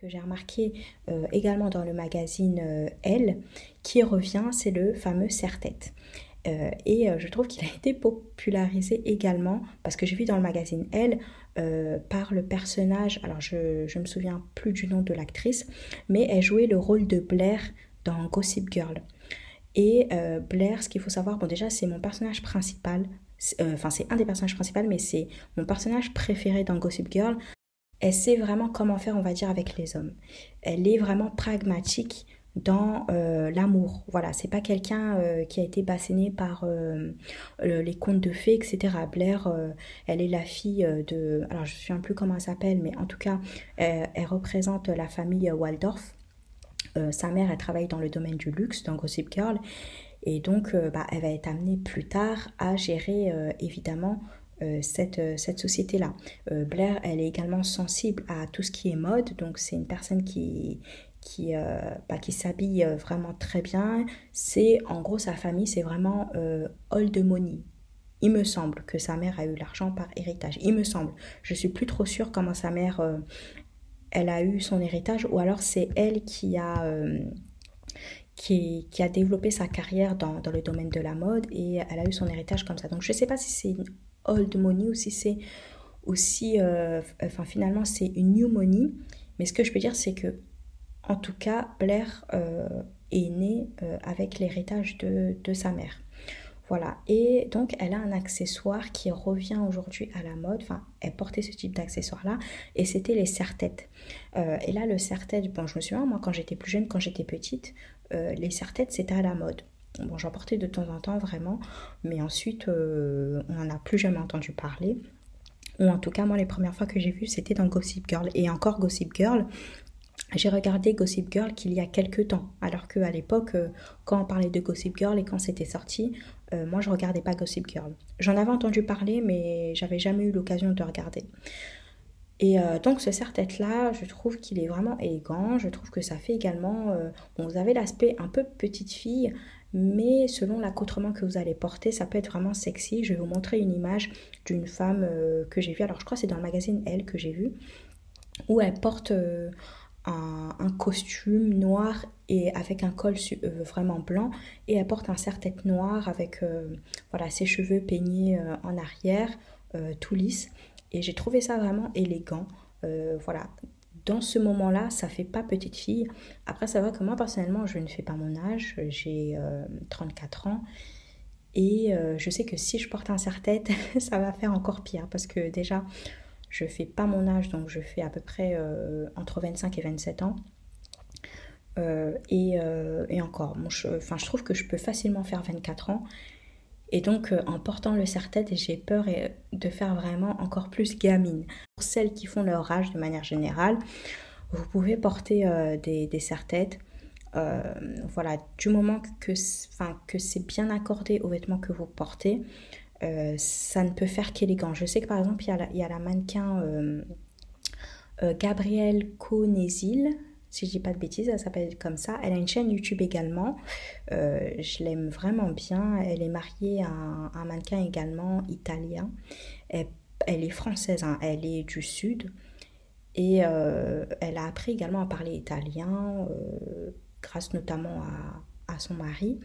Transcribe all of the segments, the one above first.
Que j'ai remarqué également dans le magazine Elle, qui revient, c'est le fameux serre-tête. Je trouve qu'il a été popularisé également, parce que j'ai vu dans le magazine Elle, par le personnage, alors je me souviens plus du nom de l'actrice, mais elle jouait le rôle de Blair dans Gossip Girl. Blair, ce qu'il faut savoir, bon déjà c'est mon personnage principal, enfin c'est un des personnages principaux, mais c'est mon personnage préféré dans Gossip Girl. Elle sait vraiment comment faire, on va dire, avec les hommes. Elle est vraiment pragmatique dans l'amour. Voilà, c'est pas quelqu'un qui a été bassiné par les contes de fées, etc. Blair, elle est la fille de... Alors, je ne me souviens plus comment elle s'appelle, mais en tout cas, elle représente la famille Waldorf. Sa mère, elle travaille dans le domaine du luxe, dans Gossip Girl. Et donc, elle va être amenée plus tard à gérer, évidemment, cette société-là. Blair, elle est également sensible à tout ce qui est mode, donc c'est une personne qui s'habille vraiment très bien. C'est, en gros, sa famille, c'est vraiment old money. Il me semble que sa mère a eu l'argent par héritage. Il me semble. Je suis plus trop sûre comment sa mère, elle a eu son héritage, ou alors c'est elle qui a développé sa carrière dans le domaine de la mode et elle a eu son héritage comme ça. Donc je ne sais pas si c'est une old money ou si c'est aussi, enfin finalement c'est une new money. Mais ce que je peux dire c'est que en tout cas Blair est née avec l'héritage de sa mère. Voilà, et donc elle a un accessoire qui revient aujourd'hui à la mode, enfin elle portait ce type d'accessoire-là, et c'était les serre-têtes. Et là le serre-tête, bon je me souviens, moi quand j'étais plus jeune, quand j'étais petite, les serre-têtes c'était à la mode. Bon j'en portais de temps en temps vraiment, mais ensuite on n'en a plus jamais entendu parler. Ou en tout cas moi les premières fois que j'ai vu c'était dans Gossip Girl, et encore Gossip Girl. J'ai regardé Gossip Girl qu'il y a quelques temps, alors qu'à l'époque, quand on parlait de Gossip Girl et quand c'était sorti, moi je regardais pas Gossip Girl. J'en avais entendu parler, mais j'avais jamais eu l'occasion de regarder. Donc ce serre-tête là, je trouve qu'il est vraiment élégant, je trouve que ça fait également, bon, vous avez l'aspect un peu petite fille, mais selon l'accoutrement que vous allez porter, ça peut être vraiment sexy. Je vais vous montrer une image d'une femme que j'ai vue, alors je crois que c'est dans le magazine Elle que j'ai vu, où elle porte un costume noir et avec un col vraiment blanc, et elle porte un serre-tête noir avec voilà, ses cheveux peignés en arrière, tout lisse, et j'ai trouvé ça vraiment élégant. Voilà, dans ce moment-là ça fait pas petite fille. Après ça va que moi personnellement je ne fais pas mon âge, j'ai 34 ans, et je sais que si je porte un serre-tête ça va faire encore pire, parce que déjà je fais pas mon âge, donc je fais à peu près entre 25 et 27 ans. Et encore, bon, je trouve que je peux facilement faire 24 ans. Et donc, en portant le serre-tête, j'ai peur de faire vraiment encore plus gamine. Pour celles qui font leur âge de manière générale, vous pouvez porter des serre-têtes. Voilà, du moment que c'est bien accordé aux vêtements que vous portez, ça ne peut faire qu'élégant. Je sais que par exemple, il y a la mannequin Gabrielle Conésil, si je dis pas de bêtises, elle s'appelle comme ça. Elle a une chaîne YouTube également. Je l'aime vraiment bien. Elle est mariée à un mannequin également italien. Elle est française, hein, elle est du sud. Et elle a appris également à parler italien, grâce notamment à son mari.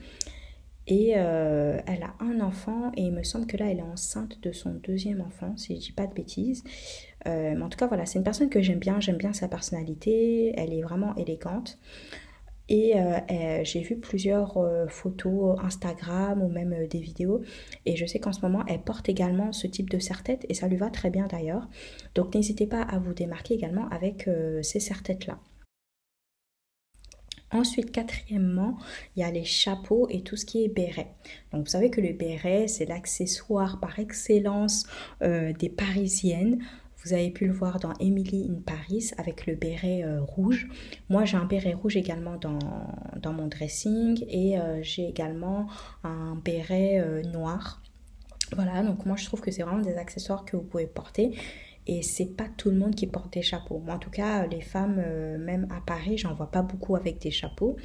Et elle a un enfant, et il me semble que là elle est enceinte de son deuxième enfant, si je dis pas de bêtises. Mais en tout cas voilà, c'est une personne que j'aime bien sa personnalité, elle est vraiment élégante. J'ai vu plusieurs photos Instagram ou même des vidéos, et je sais qu'en ce moment elle porte également ce type de serre-tête, et ça lui va très bien d'ailleurs. Donc n'hésitez pas à vous démarquer également avec ces serre-têtes là. Ensuite, quatrièmement, il y a les chapeaux et tout ce qui est béret. Donc, vous savez que le béret, c'est l'accessoire par excellence des Parisiennes. Vous avez pu le voir dans Emily in Paris avec le béret rouge. Moi, j'ai un béret rouge également dans mon dressing, et j'ai également un béret noir. Voilà, donc moi je trouve que c'est vraiment des accessoires que vous pouvez porter. Et c'est pas tout le monde qui porte des chapeaux. Moi, en tout cas, les femmes, même à Paris, j'en vois pas beaucoup avec des chapeaux.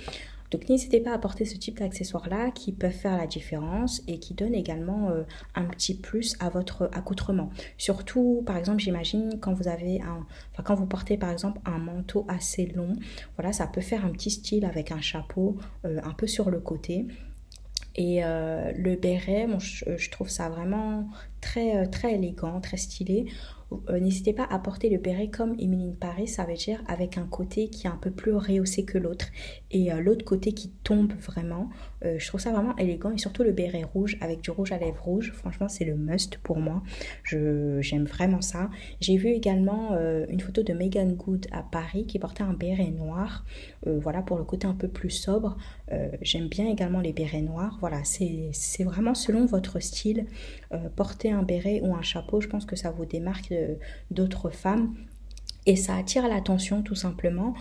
Donc n'hésitez pas à porter ce type d'accessoires-là qui peuvent faire la différence et qui donnent également un petit plus à votre accoutrement. Surtout, par exemple, j'imagine quand vous avez quand vous portez par exemple un manteau assez long, voilà, ça peut faire un petit style avec un chapeau un peu sur le côté. Et le béret, bon, je trouve ça vraiment très élégant, très stylé. N'hésitez pas à porter le béret comme Emeline Paris, ça veut dire avec un côté qui est un peu plus rehaussé que l'autre et l'autre côté qui tombe vraiment. Je trouve ça vraiment élégant et surtout le béret rouge avec du rouge à lèvres rouge, franchement c'est le must pour moi. J'aime vraiment ça. J'ai vu également une photo de Megan Good à Paris qui portait un béret noir, voilà pour le côté un peu plus sobre. J'aime bien également les bérets noirs, voilà c'est vraiment selon votre style. Porter un béret ou un chapeau, je pense que ça vous démarque d'autres femmes et ça attire l'attention tout simplement.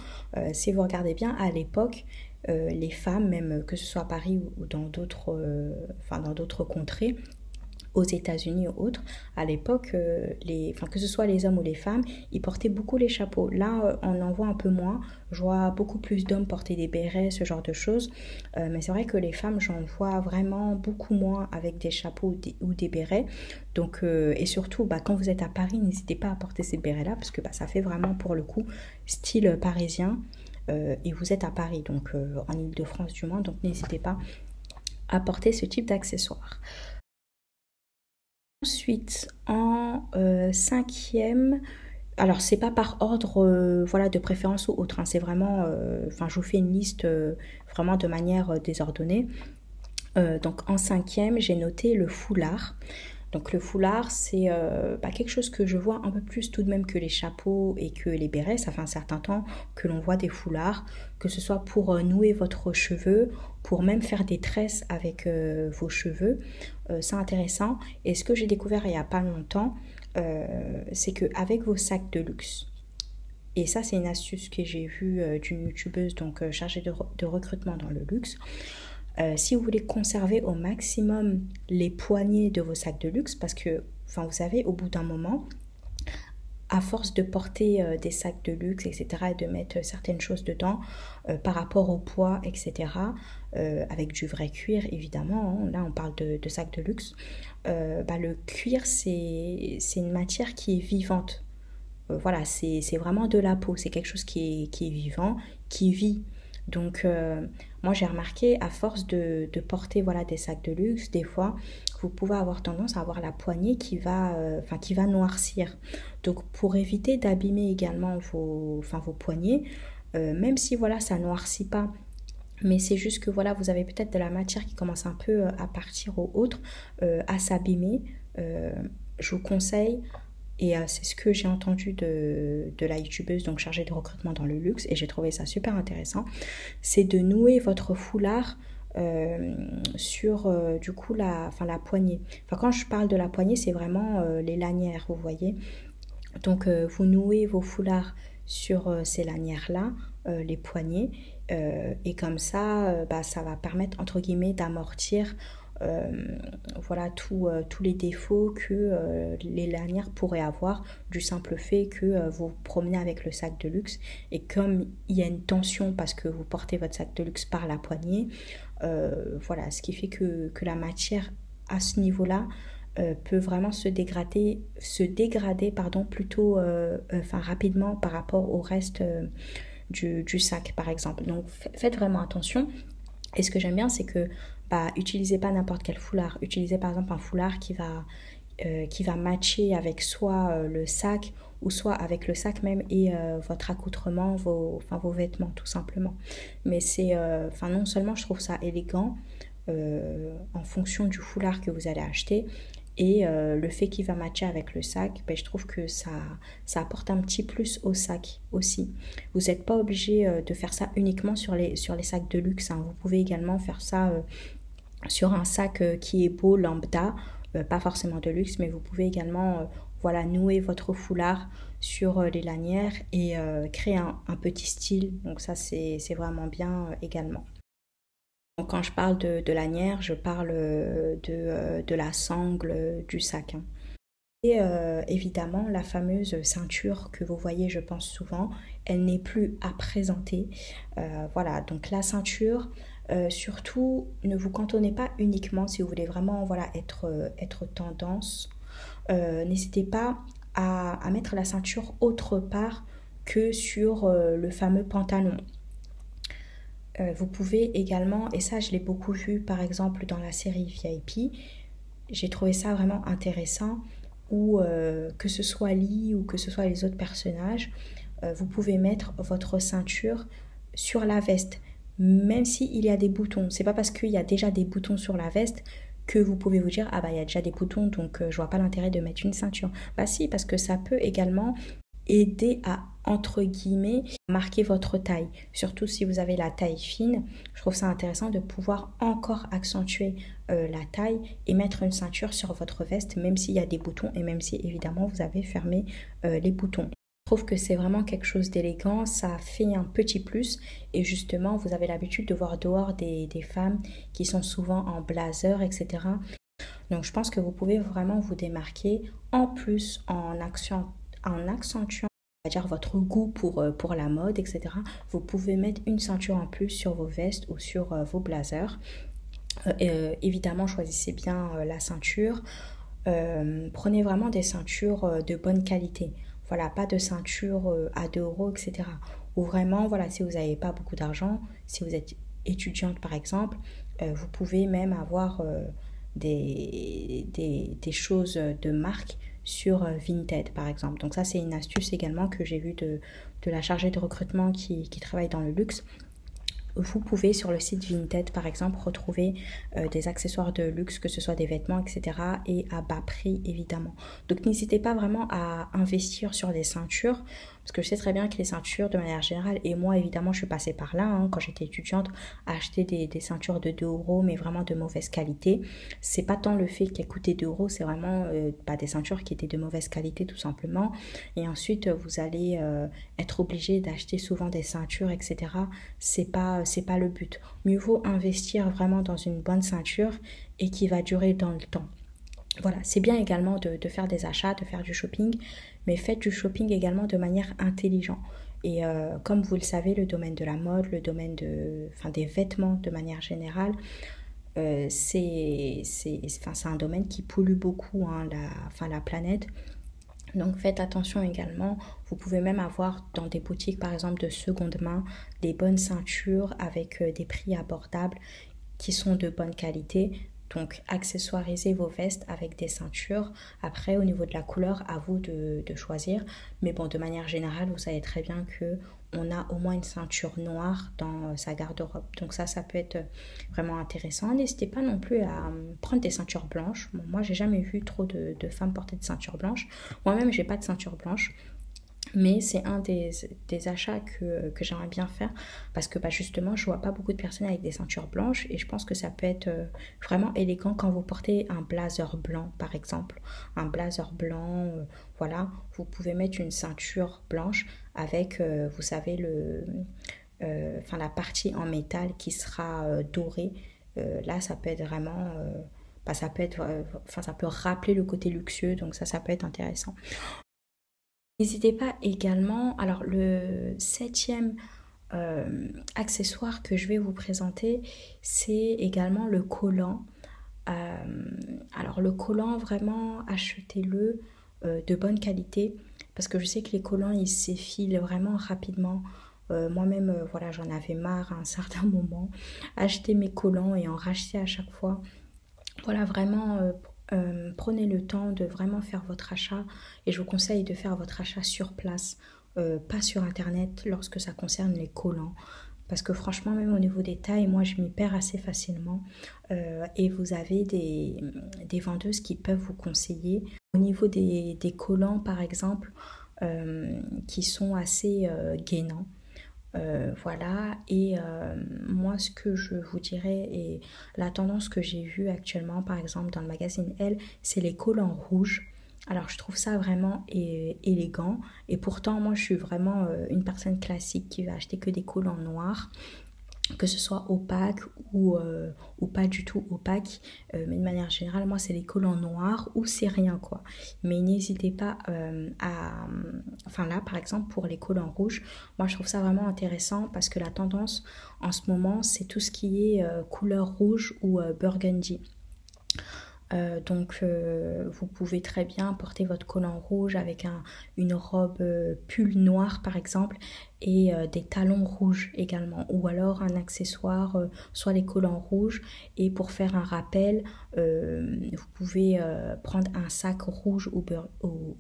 Si vous regardez bien à l'époque, les femmes, même que ce soit à Paris ou dans d'autres contrées, aux États-Unis ou autres, à l'époque, que ce soit les hommes ou les femmes, ils portaient beaucoup les chapeaux. Là, on en voit un peu moins. Je vois beaucoup plus d'hommes porter des bérets, ce genre de choses. Mais c'est vrai que les femmes, j'en vois vraiment beaucoup moins avec des chapeaux ou des bérets. Donc, et surtout, quand vous êtes à Paris, n'hésitez pas à porter ces bérets-là parce que ça fait vraiment pour le coup style parisien. Et vous êtes à Paris, donc en Île-de-France du moins. Donc, n'hésitez pas à porter ce type d'accessoires. Ensuite, en cinquième, alors c'est pas par ordre voilà, de préférence ou autre, hein, c'est vraiment, je vous fais une liste vraiment de manière désordonnée. Donc en cinquième, j'ai noté le foulard. Donc le foulard, c'est quelque chose que je vois un peu plus tout de même que les chapeaux et que les bérets. Ça fait un certain temps que l'on voit des foulards, que ce soit pour nouer votre cheveu, pour même faire des tresses avec vos cheveux. C'est intéressant. Et ce que j'ai découvert il n'y a pas longtemps, c'est qu'avec vos sacs de luxe, et ça c'est une astuce que j'ai vue d'une youtubeuse donc chargée de recrutement dans le luxe, si vous voulez conserver au maximum les poignées de vos sacs de luxe, parce que, vous savez, au bout d'un moment, à force de porter des sacs de luxe, etc., et de mettre certaines choses dedans, par rapport au poids, etc., avec du vrai cuir, évidemment, hein, là on parle de sacs de luxe, le cuir, c'est une matière qui est vivante. Voilà, c'est vraiment de la peau, c'est quelque chose qui est vivant, qui vit. Donc, moi j'ai remarqué à force de porter voilà, des sacs de luxe, des fois vous pouvez avoir tendance à avoir la poignée qui va noircir. Donc pour éviter d'abîmer également vos poignets, même si voilà ça noircit pas, mais c'est juste que voilà vous avez peut-être de la matière qui commence un peu à partir ou autre, à s'abîmer, je vous conseille. Et c'est ce que j'ai entendu de la youtubeuse donc chargée de recrutement dans le luxe et j'ai trouvé ça super intéressant. C'est de nouer votre foulard sur du coup la poignée. Quand je parle de la poignée, c'est vraiment les lanières, vous voyez. Donc vous nouez vos foulards sur ces lanières-là, les poignets, et comme ça, ça va permettre entre guillemets d'amortir voilà tous les défauts que les lanières pourraient avoir du simple fait que vous promenez avec le sac de luxe et comme il y a une tension parce que vous portez votre sac de luxe par la poignée, voilà, ce qui fait que la matière à ce niveau-là peut vraiment se dégrader plutôt rapidement par rapport au reste du sac par exemple. Donc faites vraiment attention. Et ce que j'aime bien, c'est que utilisez pas n'importe quel foulard. Utilisez par exemple un foulard qui va matcher avec soit le sac ou soit avec le sac même et votre accoutrement, vos vêtements tout simplement. Mais c'est, non seulement je trouve ça élégant en fonction du foulard que vous allez acheter, et le fait qu'il va matcher avec le sac, je trouve que ça apporte un petit plus au sac aussi. Vous n'êtes pas obligé de faire ça uniquement sur les sacs de luxe, hein. Vous pouvez également faire ça sur un sac qui est beau, lambda, pas forcément de luxe, mais vous pouvez également nouer votre foulard sur les lanières et créer un petit style. Donc ça, c'est vraiment bien également. Donc, quand je parle de lanière, je parle de la sangle du sac, hein. Et évidemment, la fameuse ceinture que vous voyez, je pense souvent, elle n'est plus à présenter. Voilà, donc la ceinture, surtout, ne vous cantonnez pas uniquement si vous voulez vraiment voilà, être tendance. N'hésitez pas à mettre la ceinture autre part que sur le fameux pantalon. Vous pouvez également, et ça je l'ai beaucoup vu par exemple dans la série VIP, j'ai trouvé ça vraiment intéressant, où que ce soit Lee ou que ce soit les autres personnages, vous pouvez mettre votre ceinture sur la veste, même s'il y a des boutons. C'est pas parce qu'il y a déjà des boutons sur la veste que vous pouvez vous dire ah bah il y a déjà des boutons donc je vois pas l'intérêt de mettre une ceinture. Bah si, parce que ça peut également aider à, entre guillemets, marquer votre taille. Surtout si vous avez la taille fine, je trouve ça intéressant de pouvoir encore accentuer la taille et mettre une ceinture sur votre veste, même s'il y a des boutons et même si évidemment vous avez fermé les boutons. Je trouve que c'est vraiment quelque chose d'élégant, ça fait un petit plus et justement vous avez l'habitude de voir dehors des femmes qui sont souvent en blazer, etc. Donc je pense que vous pouvez vraiment vous démarquer en plus en accentuant on va dire, votre goût pour la mode, etc. Vous pouvez mettre une ceinture en plus sur vos vestes ou sur vos blazers. Évidemment, choisissez bien la ceinture. Prenez vraiment des ceintures de bonne qualité. Voilà, pas de ceinture à 2 euros, etc. Ou vraiment, voilà, si vous n'avez pas beaucoup d'argent, si vous êtes étudiante par exemple, vous pouvez même avoir des choses de marque sur Vinted par exemple. Donc ça c'est une astuce également que j'ai vue de la chargée de recrutement qui travaille dans le luxe. Vous pouvez sur le site Vinted par exemple retrouver des accessoires de luxe, que ce soit des vêtements, etc. et à bas prix évidemment. Donc n'hésitez pas vraiment à investir sur des ceintures, parce que je sais très bien que les ceintures de manière générale, et moi évidemment je suis passée par là hein, quand j'étais étudiante, à acheter des ceintures de 2 euros mais vraiment de mauvaise qualité. C'est pas tant le fait qu'elles coûtaient 2 euros, c'est vraiment des ceintures qui étaient de mauvaise qualité tout simplement. Et ensuite vous allez être obligé d'acheter souvent des ceintures, etc. C'est pas le but. Mieux vaut investir vraiment dans une bonne ceinture et qui va durer dans le temps. Voilà, c'est bien également de faire des achats, de faire du shopping, mais faites du shopping également de manière intelligente. Et comme vous le savez, le domaine de la mode, le domaine des vêtements de manière générale, c'est un domaine qui pollue beaucoup hein, la planète. Donc faites attention également, vous pouvez même avoir dans des boutiques par exemple de seconde main des bonnes ceintures avec des prix abordables qui sont de bonne qualité. Donc accessoirisez vos vestes avec des ceintures. Après au niveau de la couleur, à vous de choisir. Mais bon, de manière générale, vous savez très bien que on a au moins une ceinture noire dans sa garde-robe. Donc ça peut être vraiment intéressant. N'hésitez pas non plus à prendre des ceintures blanches. Bon, moi, j'ai jamais vu trop de femmes porter de ceinture blanche. Moi-même, j'ai pas de ceinture blanche. Mais c'est un des achats que j'aimerais bien faire parce que justement je vois pas beaucoup de personnes avec des ceintures blanches et je pense que ça peut être vraiment élégant quand vous portez un blazer blanc par exemple. Un blazer blanc, voilà, vous pouvez mettre une ceinture blanche avec, vous savez, la partie en métal qui sera dorée. Là ça peut être vraiment... ça peut rappeler le côté luxueux, donc ça peut être intéressant. N'hésitez pas également, alors le 7e accessoire que je vais vous présenter, c'est également le collant. Alors le collant, vraiment, achetez-le de bonne qualité, parce que je sais que les collants, ils s'effilent vraiment rapidement. Moi-même, voilà, j'en avais marre à un certain moment. Acheter mes collants et en racheter à chaque fois. Voilà, vraiment, prenez le temps de vraiment faire votre achat et je vous conseille de faire votre achat sur place, pas sur internet lorsque ça concerne les collants. Parce que franchement, même au niveau des tailles, moi je m'y perds assez facilement. Et vous avez des vendeuses qui peuvent vous conseiller. Au niveau des collants, par exemple, qui sont assez gainants. Voilà, et moi ce que je vous dirais, et la tendance que j'ai vue actuellement par exemple dans le magazine Elle, c'est les collants rouges. Alors je trouve ça vraiment élégant et pourtant moi je suis vraiment une personne classique qui va acheter que des collants noirs. que ce soit opaque ou pas du tout opaque, mais de manière générale, moi c'est les collants noirs ou c'est rien quoi. Mais n'hésitez pas enfin là par exemple pour les collants rouges, moi je trouve ça vraiment intéressant parce que la tendance en ce moment c'est tout ce qui est couleur rouge ou burgundy. Donc vous pouvez très bien porter votre collant rouge avec une robe pull noire par exemple et des talons rouges également ou alors un accessoire soit les collants rouges et pour faire un rappel vous pouvez prendre un sac rouge ou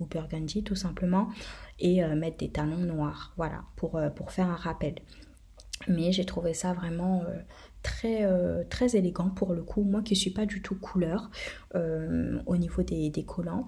burgundy tout simplement et mettre des talons noirs voilà pour faire un rappel. Mais j'ai trouvé ça vraiment très élégant pour le coup. Moi qui ne suis pas du tout couleur au niveau des collants.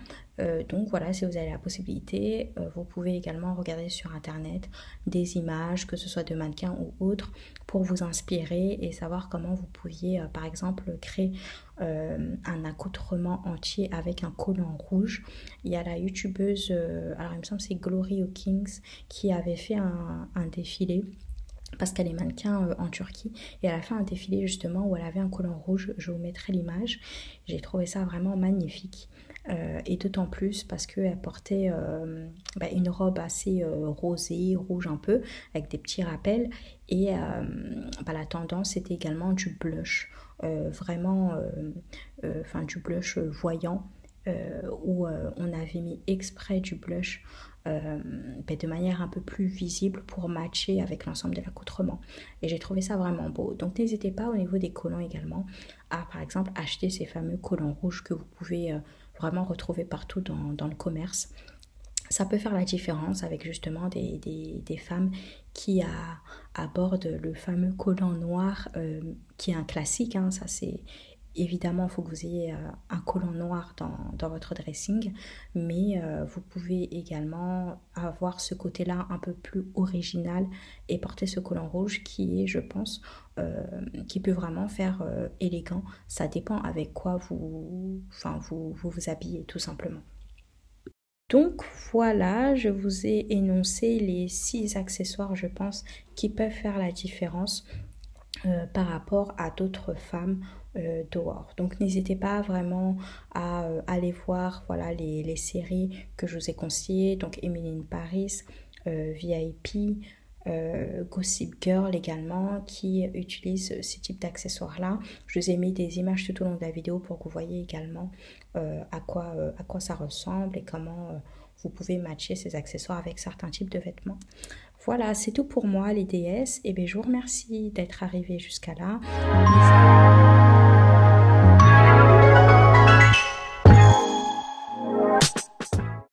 Donc voilà, si vous avez la possibilité, vous pouvez également regarder sur internet des images, que ce soit de mannequins ou autres, pour vous inspirer et savoir comment vous pouviez par exemple créer un accoutrement entier avec un collant rouge. Il y a la youtubeuse, alors il me semble que c'est Glory Hawkins qui avait fait un défilé parce qu'elle est mannequin en Turquie et elle a fait un défilé justement où elle avait un collant rouge, je vous mettrai l'image. J'ai trouvé ça vraiment magnifique et d'autant plus parce qu'elle portait une robe assez rosée, rouge un peu avec des petits rappels et la tendance c'était également du blush, vraiment du blush voyant où on avait mis exprès du blush de manière un peu plus visible pour matcher avec l'ensemble de l'accoutrement. Et j'ai trouvé ça vraiment beau. Donc n'hésitez pas au niveau des collants également à par exemple acheter ces fameux collants rouges que vous pouvez vraiment retrouver partout dans le commerce. Ça peut faire la différence avec justement des femmes qui abordent le fameux collant noir qui est un classique, hein, ça c'est évidemment il faut que vous ayez un collant noir dans votre dressing, mais vous pouvez également avoir ce côté-là un peu plus original et porter ce collant rouge qui est, je pense, qui peut vraiment faire élégant. Ça dépend avec quoi vous habillez tout simplement. Donc voilà, je vous ai énoncé les 6 accessoires, je pense, qui peuvent faire la différence par rapport à d'autres femmes dehors. Donc n'hésitez pas vraiment à aller voir voilà, les séries que je vous ai conseillées, donc Emily in Paris, VIP, Gossip Girl également, qui utilisent ce type d'accessoires-là. Je vous ai mis des images tout au long de la vidéo pour que vous voyez également à quoi ça ressemble et comment vous pouvez matcher ces accessoires avec certains types de vêtements. Voilà, c'est tout pour moi les déesses. Et bien je vous remercie d'être arrivés jusqu'à là.